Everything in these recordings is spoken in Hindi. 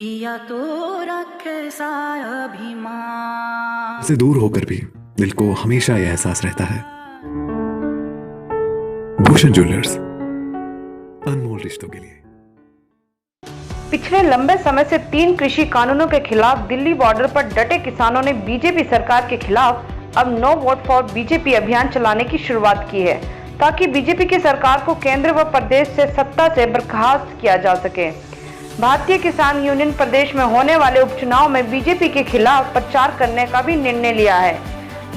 या तो रखे सा अभिमान से दूर होकर भी दिल को हमेशा यह एहसास रहता है, भूषण ज्वेलर्स, अनमोल रिश्तों के लिए। पिछले लंबे समय से 3 कृषि कानूनों के खिलाफ दिल्ली बॉर्डर पर डटे किसानों ने बीजेपी सरकार के खिलाफ अब नो वोट फॉर बीजेपी अभियान चलाने की शुरुआत की है, ताकि बीजेपी की सरकार को केंद्र व प्रदेश से सत्ता से बर्खास्त किया जा सके। भारतीय किसान यूनियन प्रदेश में होने वाले उपचुनाव में बीजेपी के खिलाफ प्रचार करने का भी निर्णय लिया है।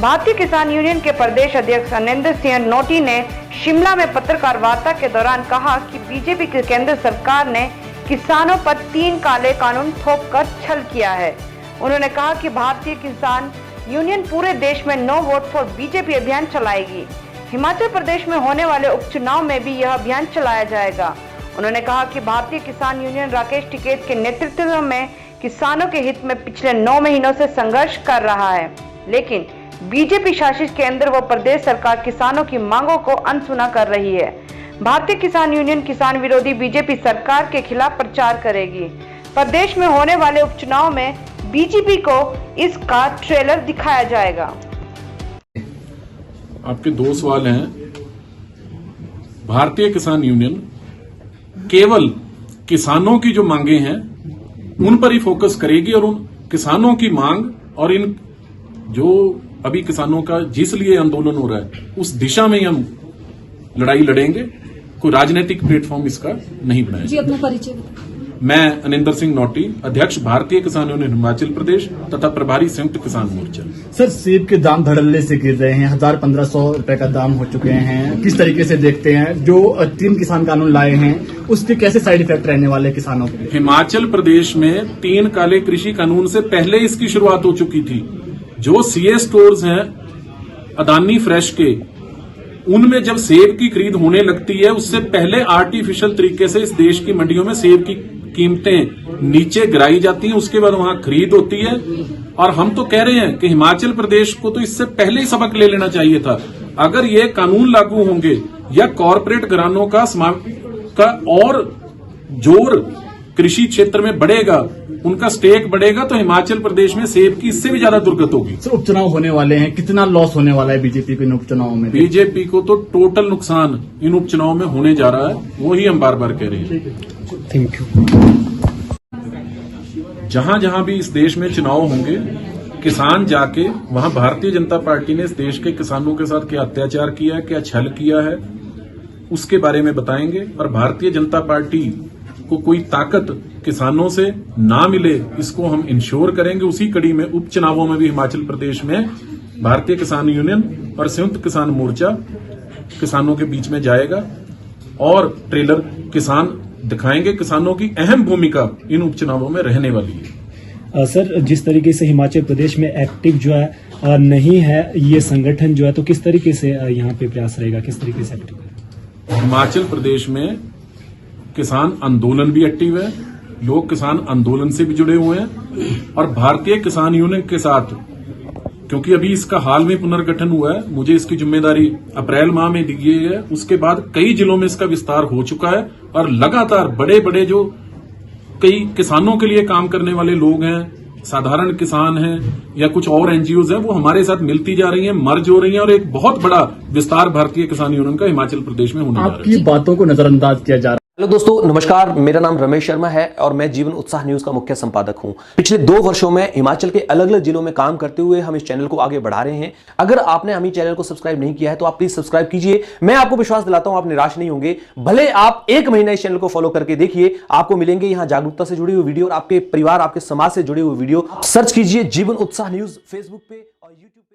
भारतीय किसान यूनियन के प्रदेश अध्यक्ष अनिंदर सिंह नोटी ने शिमला में पत्रकार वार्ता के दौरान कहा कि बीजेपी की केंद्र सरकार ने किसानों पर 3 काले कानून थोपकर छल किया है। उन्होंने कहा कि भारतीय किसान यूनियन पूरे देश में नो वोट फॉर बीजेपी अभियान चलाएगी। हिमाचल प्रदेश में होने वाले उपचुनाव में भी यह अभियान चलाया जाएगा। उन्होंने कहा कि भारतीय किसान यूनियन राकेश टिकैत के नेतृत्व में किसानों के हित में पिछले 9 महीनों से संघर्ष कर रहा है, लेकिन बीजेपी शासित केंद्र व प्रदेश सरकार किसानों की मांगों को अनसुना कर रही है। भारतीय किसान यूनियन किसान विरोधी बीजेपी सरकार के खिलाफ प्रचार करेगी। प्रदेश में होने वाले उपचुनाव में बीजेपी को इसका ट्रेलर दिखाया जाएगा। आपके 2 सवाल हैं। भारतीय किसान यूनियन केवल किसानों की जो मांगे हैं उन पर ही फोकस करेगी और उन किसानों की मांग और इन जो अभी किसानों का जिस लिए आंदोलन हो रहा है उस दिशा में ही हम लड़ाई लड़ेंगे। कोई राजनीतिक प्लेटफॉर्म इसका नहीं बनाया। जी, अपना परिचय बताएं। मैं अनिंदर सिंह नोटी, अध्यक्ष भारतीय किसान यूनियन हिमाचल प्रदेश तथा प्रभारी संयुक्त किसान मोर्चा। सर, सेब के दाम धड़ल्ले से गिर रहे हैं, 1000-1500 रुपए का दाम हो चुके हैं। किस तरीके से देखते हैं जो 3 किसान कानून लाए हैं उसके कैसे साइड इफेक्ट रहने वाले किसानों के लिए? हिमाचल प्रदेश में 3 काले कृषि कानून से पहले इसकी शुरुआत हो चुकी थी। जो सीए स्टोर्स हैं अदानी फ्रेश के, उनमें जब सेब की खरीद होने लगती है उससे पहले आर्टिफिशियल तरीके से इस देश की मंडियों में सेब की कीमतें नीचे गिराई जाती हैं, उसके बाद वहां खरीद होती है। और हम तो कह रहे हैं कि हिमाचल प्रदेश को तो इससे पहले ही सबक ले लेना चाहिए था। अगर ये कानून लागू होंगे या कॉरपोरेट घरानों का और जोर कृषि क्षेत्र में बढ़ेगा, उनका स्टेक बढ़ेगा, तो हिमाचल प्रदेश में सेब की इससे भी ज्यादा दुर्गत होगी। सर, उपचुनाव होने वाले हैं, कितना लॉस होने वाला है बीजेपी के इन उपचुनाव में? बीजेपी को तो टोटल नुकसान इन उपचुनाव में होने जा रहा है, वो ही हम बार बार कह रहे हैं। Thank you. जहां जहां भी इस देश में चुनाव होंगे, किसान जाके वहां भारतीय जनता पार्टी ने इस देश के किसानों के साथ क्या अत्याचार किया है, क्या छल किया है, उसके बारे में बताएंगे। और भारतीय जनता पार्टी को कोई ताकत किसानों से ना मिले, इसको हम इंश्योर करेंगे। उसी कड़ी में उपचुनावों में भी हिमाचल प्रदेश में भारतीय किसान यूनियन और संयुक्त किसान मोर्चा किसानों के बीच में जाएगा और ट्रेलर किसान दिखाएंगे। किसानों की अहम भूमिका इन उपचुनावों में रहने वाली है। सर, जिस तरीके से हिमाचल प्रदेश में एक्टिव जो है नहीं है ये संगठन जो है, तो किस तरीके से यहाँ पे प्रयास रहेगा, किस तरीके से एक्टिव है? हिमाचल प्रदेश में किसान आंदोलन भी एक्टिव है, लोग किसान आंदोलन से भी जुड़े हुए हैं। और भारतीय किसान यूनियन के साथ, क्योंकि अभी इसका हाल में पुनर्गठन हुआ है, मुझे इसकी जिम्मेदारी अप्रैल माह में दी गई है। उसके बाद कई जिलों में इसका विस्तार हो चुका है और लगातार बड़े बड़े जो कई किसानों के लिए काम करने वाले लोग हैं, साधारण किसान हैं या कुछ और एनजीओज हैं, वो हमारे साथ मिलती जा रही हैं, मर्ज हो रही हैं और एक बहुत बड़ा विस्तार भारतीय किसान यूनियन का हिमाचल प्रदेश में होने जा रहा है। आपकी बातों को नजरअंदाज किया जा रहा है। हेलो दोस्तों, नमस्कार। मेरा नाम रमेश शर्मा है और मैं जीवन उत्साह न्यूज का मुख्य संपादक हूं। पिछले 2 वर्षों में हिमाचल के अलग अलग जिलों में काम करते हुए हम इस चैनल को आगे बढ़ा रहे हैं। अगर आपने हमें चैनल को सब्सक्राइब नहीं किया है तो आप प्लीज सब्सक्राइब कीजिए। मैं आपको विश्वास दिलाता हूं आप निराश नहीं होंगे। भले आप 1 महीना इस चैनल को फॉलो करके देखिए, आपको मिलेंगे यहाँ जागरूकता से जुड़ी हुई वीडियो और आपके परिवार, आपके समाज से जुड़े हुए वीडियो। सर्च कीजिए जीवन उत्साह न्यूज फेसबुक पे और यूट्यूब पे।